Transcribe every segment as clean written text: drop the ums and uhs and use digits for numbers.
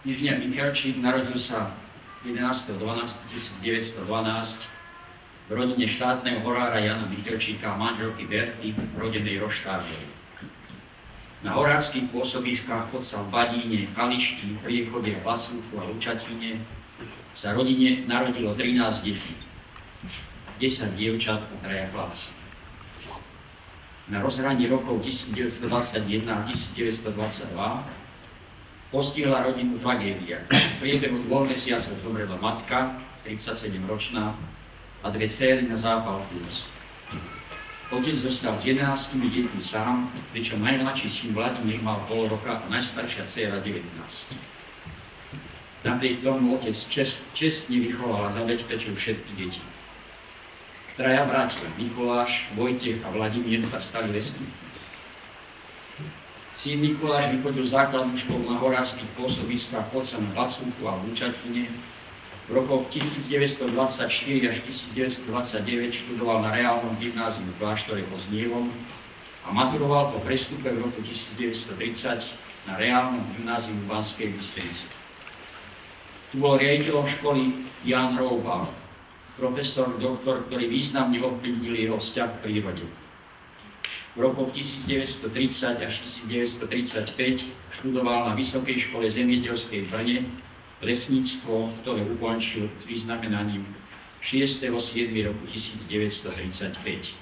Inžinier Michalčík narodil sa 11.12.1912 v rodine štátneho horára Jana Michalčíka a manželky Berty, rodenej Roštádovej. Na horárskych pôsobiskách otca v Badíne, Kališti, Priechode, Vasúchu a Lučatíne sa rodine narodilo 13 detí, 10 dievčat a 3 chlapci. Na rozhraní rokov 1921 a 1922 postihla rodinu tragédia. V priebehu 2 mesiacov zomrela matka, 37-ročná, a 2 dcéry na zápal plúc. Otec zostal s 11 deťmi sám, pričom najmladší syn Vladimír mal pol roka a najstaršia dcéra 19. Napriek tomu otec čestne vychoval a zabezpečil všetky deti. Traja bratia, Mikuláš, Vojtech a Vladimír, sa stali lesníkmi. Syn Mikuláš vychodil základnú školu na horárskych pôsobiskách otca na Vasúchu a v Lučatine. V rokoch 1924 až 1929 študoval na reálnom gymnáziu v kláštore pod Znievom a maturoval po prestupe v roku 1930 na reálnom gymnáziu v Banskej Bystrici. Tu bol riaditeľom školy Jan Roubal, profesor, doktor, ktorý významne ovplyvnil jeho vzťah k prírode. V rokoch 1930 až 1935 študoval na Vysokej škole zemielskej v Brne lesníctvo, ktoré ukončil s vyznamenaním 6.7. roku 1935.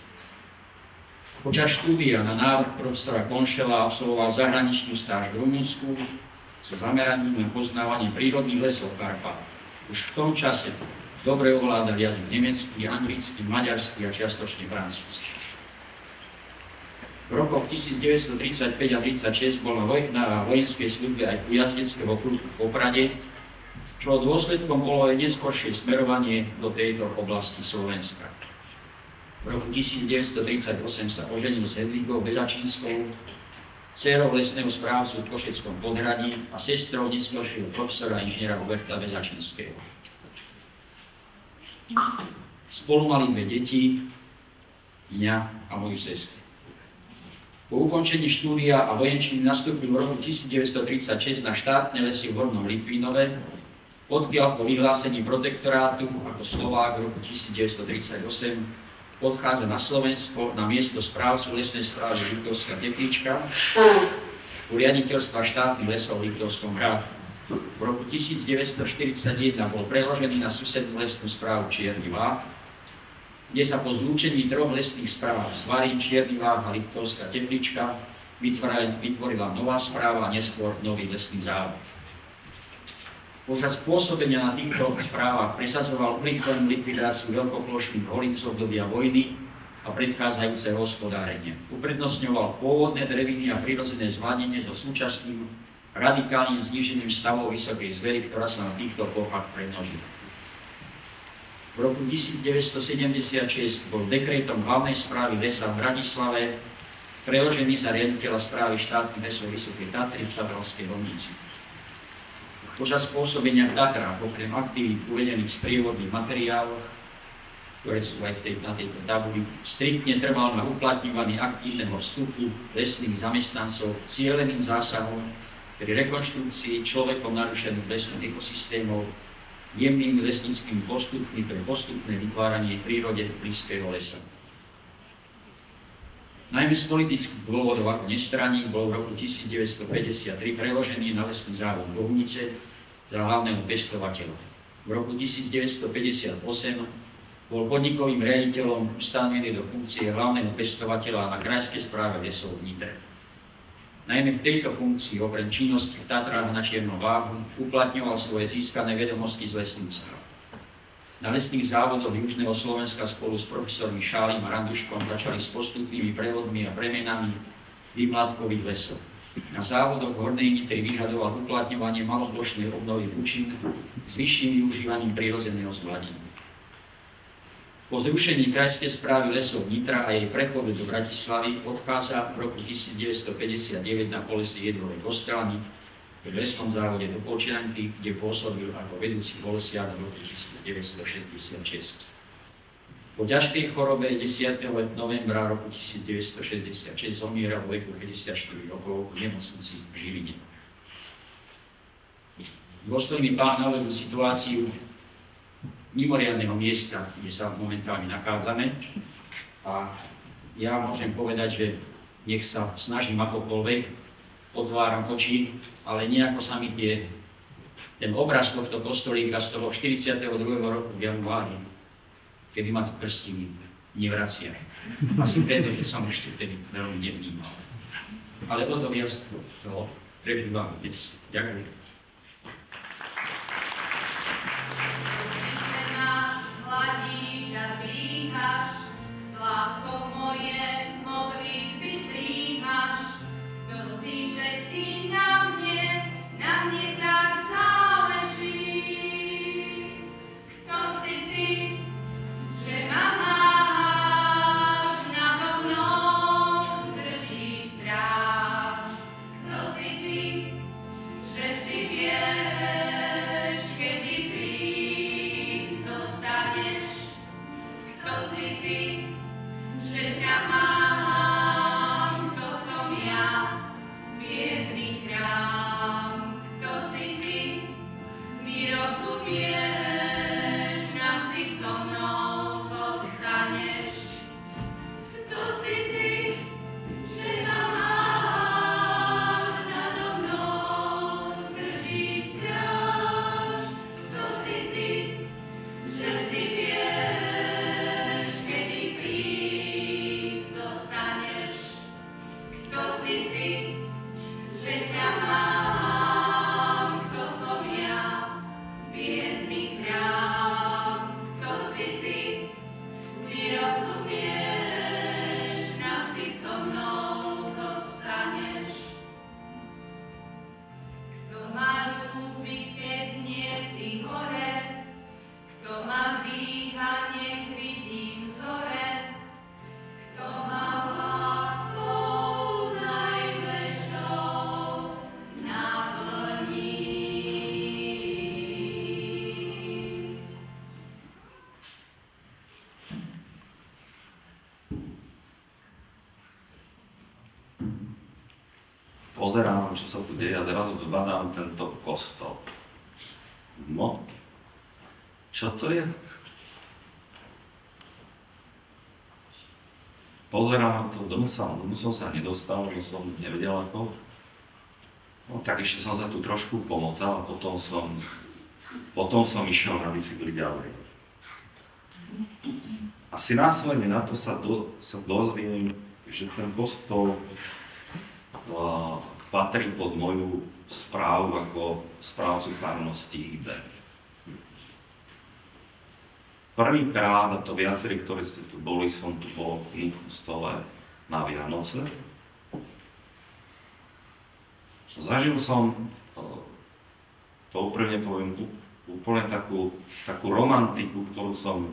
Počas štúdia na návrh profesora Konšela absolvoval zahraničnú stáž v Rumunsku so zameraním na poznávanie prírodných lesov Karpát. Už v tom čase dobre ovládal jazyk nemecký, anglický, maďarský a čiastočne francúzsky. V rokoch 1935 a 1936 bol na vojenskej službe aj u jazdeckého kruhu v Poprade, čo dôsledkom bolo aj neskôršie smerovanie do tejto oblasti Slovenska. V roku 1938 sa oženil s Hedvíkou Bezačínskou, dcérou lesného správcu v Košeckom Podhradí a sestrou neskôršieho profesora inžiniera Roberta Bezačínského. Spolu mali 2 deti, mňa a moju sestru. Po ukončení štúdia a vojenčiny nastúpil v roku 1936 na štátne lesy v Hornom Litvínove, odkiaľ po vyhlásení protektorátu ako Slovák v roku 1938 odchádza na Slovensko na miesto správcu lesnej správy Liptovská Teplíčka u riaditeľstva štátnych lesov v Liptovskom Hrádku. V roku 1941 bol preložený na susednú lesnú správu Čierny Váh, kde sa po zlúčení 3 lesných správ Zvarín, Čierny Váh a Liptovská Teplíčka vytvorila nová správa a neskôr nový lesný závod. Počas pôsobenia na týchto správach presadzoval urychlenú likvidáciu veľkoplošných holín z obdobia vojny a predchádzajúceho hospodárenia. Uprednostňoval pôvodné dreviny a prirodzené zvládnenie so súčasným radikálnym znížením stavov vysokej zvery, ktorá sa na týchto plochách premnožila. V roku 1976 bol dekrétom hlavnej správy lesa v Bratislave preložený za riaditeľa správy štátnych lesov Vysokej Tatry v Tatranskej Lomnici. Počas pôsobenia v Tatrách, okrem aktivít uvedených v sprievodných materiáloch, ktoré sú aj na tejto tabuli, striktne trval na uplatňovaní aktívneho vstupu lesných zamestnancov cieleným zásahom pri rekonštrukcii človekom narušených lesných ekosystémov, jemnými lesníckymi postupmi pre postupné vytváranie prírode blízkeho lesa. Najmä z politických dôvodov ako nestraník bol v roku 1953 preložený na lesný závod Bohunice za hlavného pestovateľa. V roku 1958 bol podnikovým riaditeľom ustanovený do funkcie hlavného pestovateľa na krajskej správe lesov v Nitre. Najmä v tejto funkcii, okrem činnosti v Tatrách na Čiernom Váhu, uplatňoval svoje získané vedomosti z lesníctva. Na lesných závodoch Južného Slovenska spolu s profesormi Šálim a Randuškom začali s postupnými prevodmi a premenami výmlátkových lesov. Na závodoch Hornej Nitry vyžadoval uplatňovanie maloplošnej obnovy lúčin s vyšším využívaním prírodzeného zvládenia. Po zrušení krajskej správy lesov Nitra a jej prechode do Bratislavy odchádza v roku 1959 na polesie Jedrovej Kostrany v lesnom závode do Počianky, kde pôsobil ako vedúci polesiar v roku 1966. Po ťažkej chorobe 10. novembra roku 1966 zomieral vo veku 54 rokov v nemocnici v Žiline. dôstojný pán navedol situáciu mimoriadneho miesta, kde sa momentálne nachádzame. A ja môžem povedať, že nech sa snažím akokoľvek, otváram oči, ale nejako sa mi ten obraz tohto kostolíka z toho 42. roku v januári, kedy ma to prstí, nevracia. Asi preto, že som ešte vtedy veľmi nevnímal. Ale o to viac toho prežívam dnes. Ďakujem. Hladíš a dvíhaš, s láskou moje modlitby príjmaš. Kto si, že ti na mne tak záleží. Kto si ty, že ma máš, nado mnou držíš stráž. Kto si ty, že vždy vieš, kedy prísť dostaneš. Kto si ty, že ťa mám, kto som ja, biedný chrám. Kto si ty, mi rozumieš, navždy so mnou zostaneš. Kto si ty, že ma máš, nado mnou držíš stráž. Kto si ty, že vždy vieš, kedy prísť dostaneš. Kto si ty, že ťa mám, kto som ja, biedný chrám. Kto si ty, mi rozumieš, navždy so mnou zostaneš. Kto ma ľúbi, keď nie ty hore, kto ma dvíha, nech vidím zore, kto ma láskou najväčšou naplní. Pozerám, čo sa tu deje a zrazu zbadám tento kostol. No, čo to je? Pozerám to, domu som sa nedostal, lebo som nevedel ako. No tak ešte som sa tu trošku pomotal a potom som išiel na bicykli ďalej. Asi následne na to sa dozviem, že ten kostol patrí pod moju správu ako správcu farnosti IB. Prvýkrát, a to viacerí, ktorí ste tu boli, som tu bol v kostole na Vianoce. Zažil som, to úprimne poviem, úplne takú romantiku, ktorú som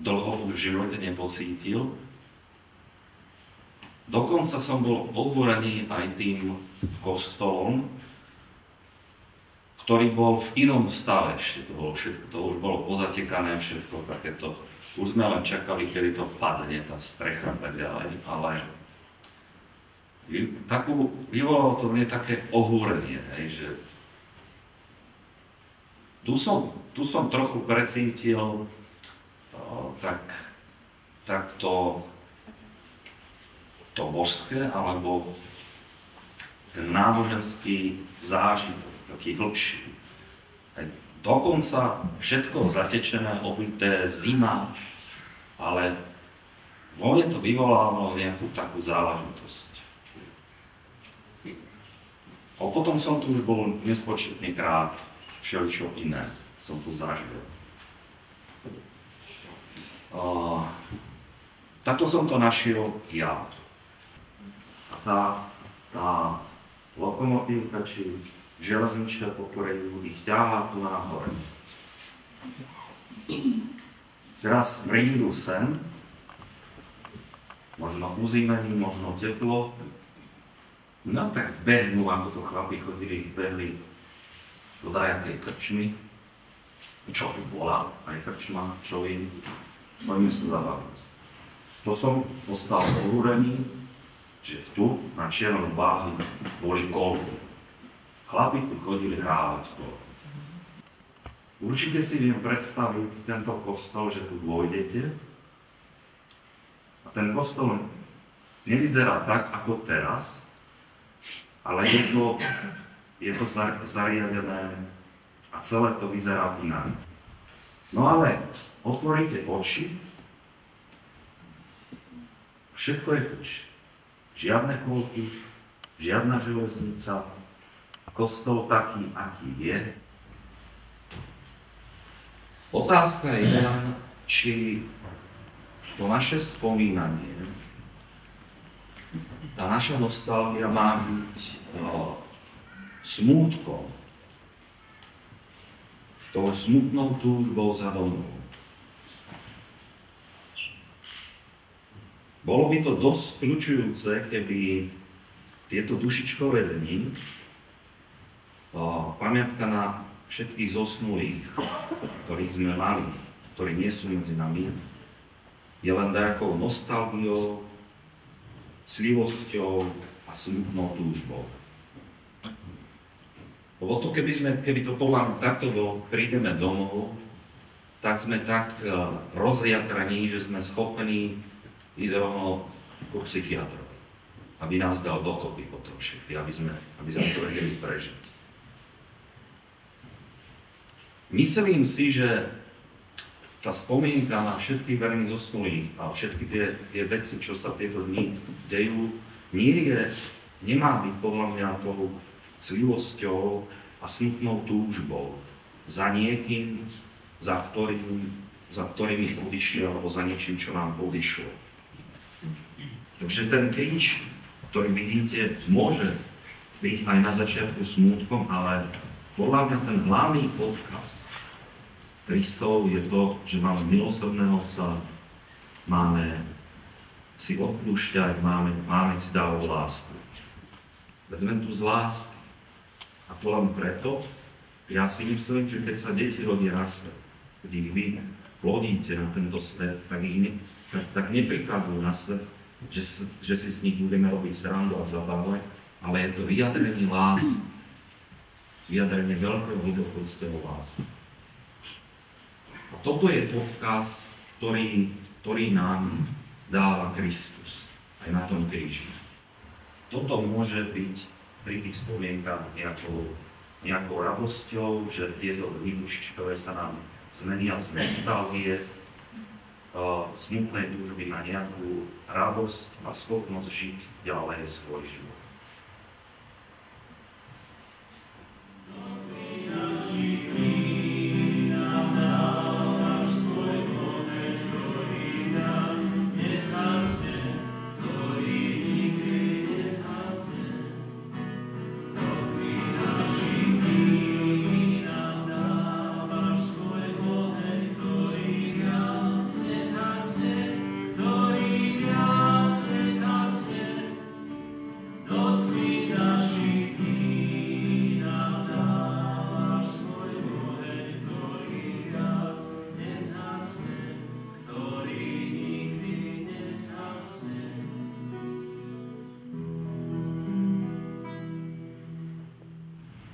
dlho už v živote nepocítil. Dokonca som bol obúrený aj tým kostolom, ktorý bol v inom stave ešte. To už bolo pozatekané všetko takéto. Už sme len čakali, kedy to padne, tá strecha a tak ďalej, ale vyvolalo to mne také ohúrenie, že tu som trochu precítil to božské, alebo ten náboženský zážitok, taký hlbší. Dokonca všetko zatečené, obité, zima, ale vo mne to vyvolávalo nejakú takú záležitosť. A potom som tu už bol nespočetný krát, všeličo iné som tu zažil. Takto som to našiel ja. A tá lokomotívka, či železnička, po ktorej ich ťahá tu nahore. Teraz prídu sem, možno uzimení, možno teplo, no tak behnú, ako to chlapi chodili, behli do dajakej krčmy, čo by bola aj krčma, čo im, poďme sa zabaviť. To som ostal ohúrený, že tu na čiernom váhy boli kolby. chlapi tu chodili hrávať kolo. Určite si viem predstaviť tento kostol, že tu dôjdete. A ten kostol nevyzerá tak, ako teraz, ale je to zariadené a celé to vyzerá inak. No ale otvoríte oči, všetko je fuč. Žiadne kolky, žiadna železnica, kostol taký, aký je. Otázka je len, či to naše spomínanie, tá naša nostalgia má byť smútkom, tou smutnou túžbou za domov. Bolo by to dosť kľúčujúce, keby tieto dušičkové dni, pamiatka na všetkých zosnulých, ktorých sme mali, ktorí nie sú medzi nami, je len nejakou nostalgiou, slivosťou a smutnou túžbou. Lebo to, keby to poviem takto, prídeme domov, tak sme tak rozriatraní, že sme schopní ísť rovno ku psychiatrovi, aby nás dal dokopy potom všetky, aby sme to vedeli prežiť. Myslím si, že tá spomienka na všetkých verných zosnulých a všetky tie veci, čo sa tieto dni dejú, nemá byť podľa mňa tou clivosťou a smutnou túžbou za niekým, za ktorým ich odišli, alebo za niečím, čo nám odišlo. Takže ten kríž, ktorý vidíte, môže byť aj na začiatku smútkom, ale podľa mňa ten hlavný odkaz Kristov je to, že máme milosrdného Otca, máme si odpúšťať, máme si dávať lásku. Veď sme tu z lásky. A podľa preto, ja si myslím, že keď sa deti rodia na svet, keď ich vy plodíte na tento svet, tak neprichádzajú na svet, že si z nich budeme robiť srandu a zabávať, ale je to vyjadrenie lásky. Vyjadrenie veľkého hlbokého lásky. A toto je odkaz, ktorý nám dáva Kristus aj na tom kríži. Toto môže byť pri tých spomienkach nejakou radosťou, že tieto dni dušičkové sa nám zmenia z nostalgie, smutnej túžby na nejakú radosť a schopnosť žiť ďalej svoj život.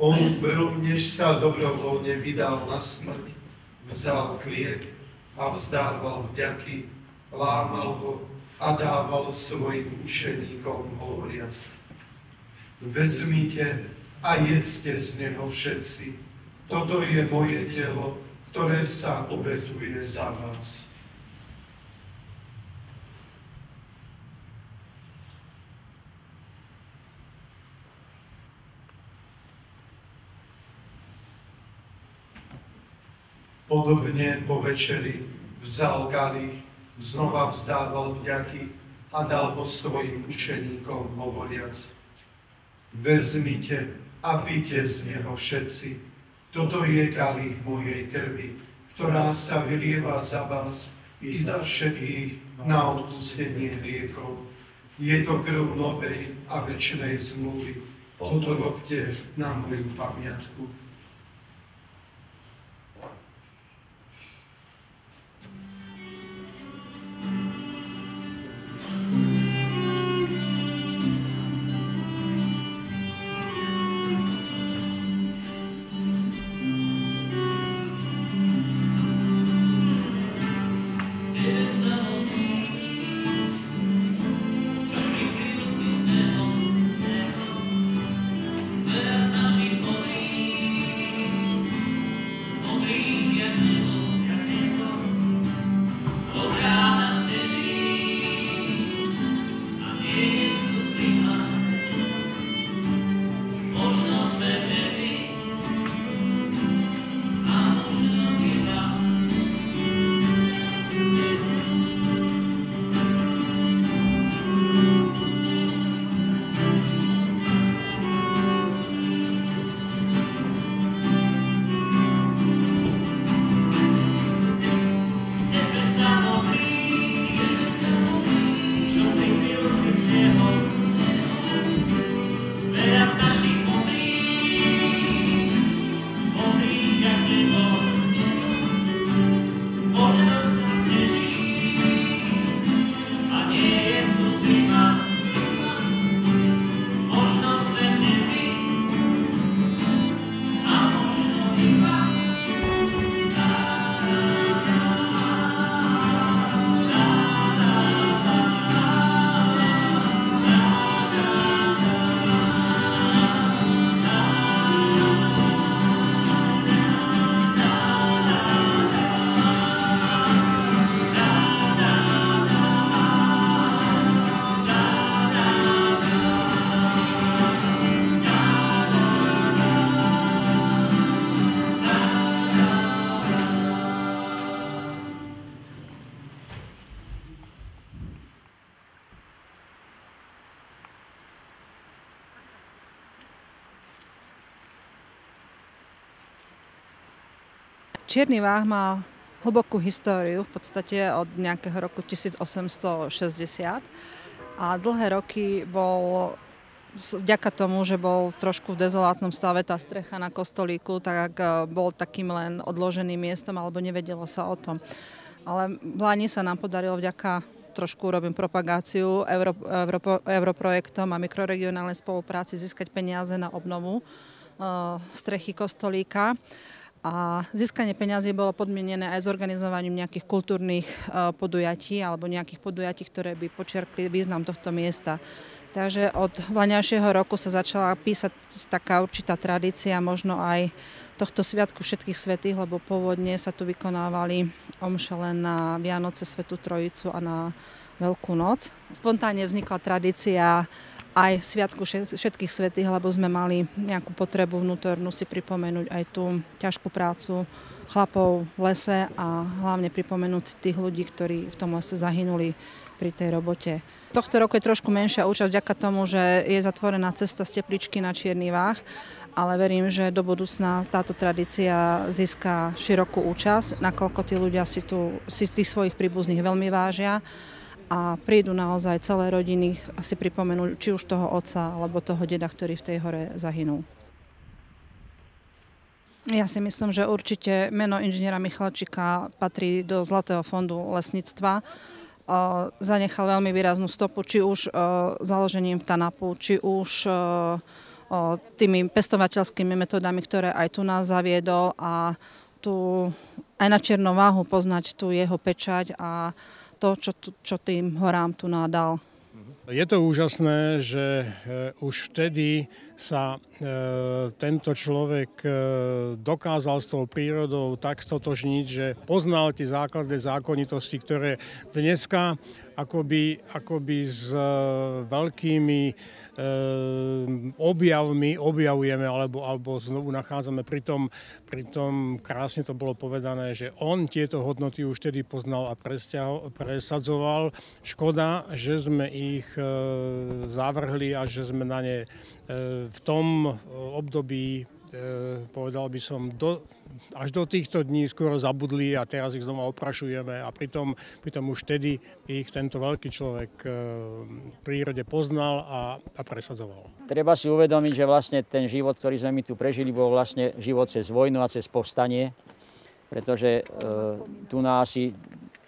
On rovnež sa dobrovoľne vydal na smrť, vzal chlieb a vzdával vďaky, lámal ho a dával svojim učeníkom hovoriac: Vezmite a jedzte z neho všetci. Toto je moje telo, ktoré sa obetuje za vás. Podobne po večeri vzal kalich, znova vzdával vďaky a dal ho svojim učeníkom hovoriac: Vezmite a pite z neho všetci. Toto je kalich mojej krvi, ktorá sa vylieva za vás i za všetkých na odpustenie hriechov. Je to krv novej a večnej zmluvy. Toto robte na moju pamiatku. Čierny Váh má hlbokú históriu, v podstate od nejakého roku 1860 a dlhé roky bol, vďaka tomu, že bol trošku v dezolátnom stave tá strecha na kostolíku, tak bol takým len odloženým miestom alebo nevedelo sa o tom. Ale v Lani sa nám podarilo vďaka, trošku robím propagáciu, europrojektom a mikroregionálnej spolupráci získať peniaze na obnovu strechy kostolíka. A získanie peňazí bolo podmienené aj s organizovaním nejakých kultúrnych podujatí alebo nejakých podujatí, ktoré by podčiarkli význam tohto miesta. Takže od vlaňajšieho roku sa začala písať taká určitá tradícia, možno aj tohto sviatku všetkých svätých, lebo pôvodne sa tu vykonávali omše len na Vianoce, Svätú Trojicu a na Veľkú noc. Spontánne vznikla tradícia aj sviatku všetkých svätých, lebo sme mali nejakú potrebu vnútornú si pripomenúť aj tú ťažkú prácu chlapov v lese a hlavne pripomenúť si tých ľudí, ktorí v tom lese zahynuli pri tej robote. Tohto roku je trošku menšia účasť vďaka tomu, že je zatvorená cesta z Tepličky na Čierny Váh, ale verím, že do budúcna táto tradícia získa širokú účasť, nakoľko tí ľudia si tých svojich príbuzných veľmi vážia a prídu naozaj celé rodiny si pripomenúť či už toho otca alebo toho deda, ktorý v tej hore zahynul. Ja si myslím, že určite meno inžiniera Michalčíka patrí do Zlatého fondu lesníctva. Zanechal veľmi výraznú stopu, či už založením TANAPu, či už tými pestovateľskými metodami, ktoré aj tu nás zaviedol a tu aj na Čiernu Váhu poznať tu jeho pečať a to, čo tým horám tu nádal. Je to úžasné, že už vtedy sa tento človek dokázal s tou prírodou tak stotožniť, že poznal tie základné zákonitosti, ktoré dneska akoby s veľkými objavmi objavujeme alebo znovu nachádzame. Pritom krásne to bolo povedané, že on tieto hodnoty už vtedy poznal a presadzoval. Škoda, že sme ich zavrhli a že sme na ne v tom období, povedal by som, až do týchto dní skoro zabudli a teraz ich znova oprašujeme a pritom už vtedy ich tento veľký človek v prírode poznal a presadzoval. Treba si uvedomiť, že vlastne ten život, ktorý sme my tu prežili, bol vlastne život cez vojnu a cez povstanie, pretože tu na asi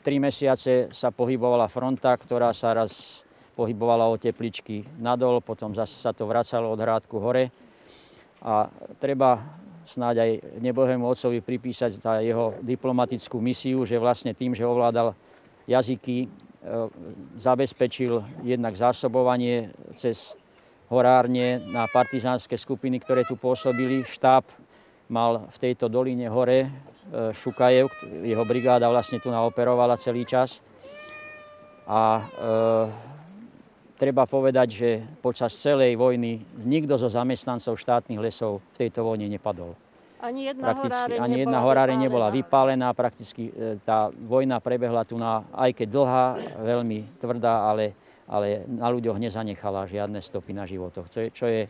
3 mesiace sa pohybovala fronta, ktorá sa raz pohybovala od Tepličky nadol, potom zase sa to vracalo od Hrádku hore. A treba snáď aj nebohému otcovi pripísať za jeho diplomatickú misiu, že vlastne tým, že ovládal jazyky, zabezpečil jednak zásobovanie cez horárne na partizánske skupiny, ktoré tu pôsobili. Štáb mal v tejto doline hore Šukajev, jeho brigáda vlastne tu naoperovala celý čas. A treba povedať, že počas celej vojny nikto zo zamestnancov štátnych lesov v tejto vojne nepadol. Ani jedna horáreň nebola vypálená. Prakticky tá vojna prebehla tu aj keď dlhá, veľmi tvrdá, ale na ľuďoch nezanechala žiadne stopy na životoch. Čo je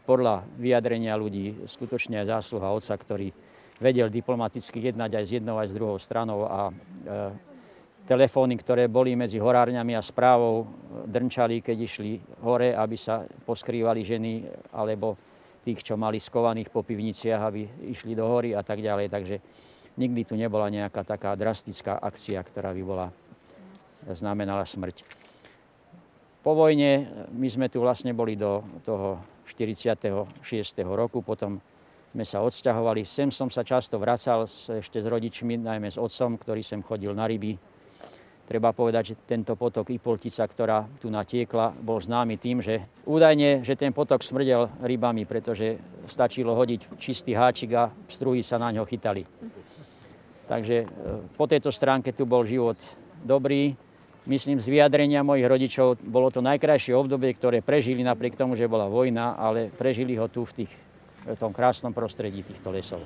podľa vyjadrenia ľudí skutočne aj zásluha otca, ktorý vedel diplomaticky jednať aj s jednou, aj s druhou stranou a telefóny, ktoré boli medzi horárňami a správou, drnčali, keď išli hore, aby sa poskrývali ženy, alebo tých, čo mali skovaných po pivniciach, aby išli do hory a tak ďalej. Takže nikdy tu nebola nejaká taká drastická akcia, ktorá by znamenala smrť. Po vojne my sme tu vlastne boli do toho 46. roku, potom sme sa odsťahovali. Sem som sa často vracal ešte s rodičmi, najmä s otcom, ktorý sem chodil na ryby. Treba povedať, že tento potok Ipoltica, ktorá tu natiekla, bol známy tým, že údajne, že ten potok smrdel rybami, pretože stačilo hodiť čistý háčik a pstruhy sa na ňo chytali. Takže po tejto stránke tu bol život dobrý. Myslím, z vyjadrenia mojich rodičov bolo to najkrajšie obdobie, ktoré prežili napriek tomu, že bola vojna, ale prežili ho tu v tom krásnom prostredí týchto lesov.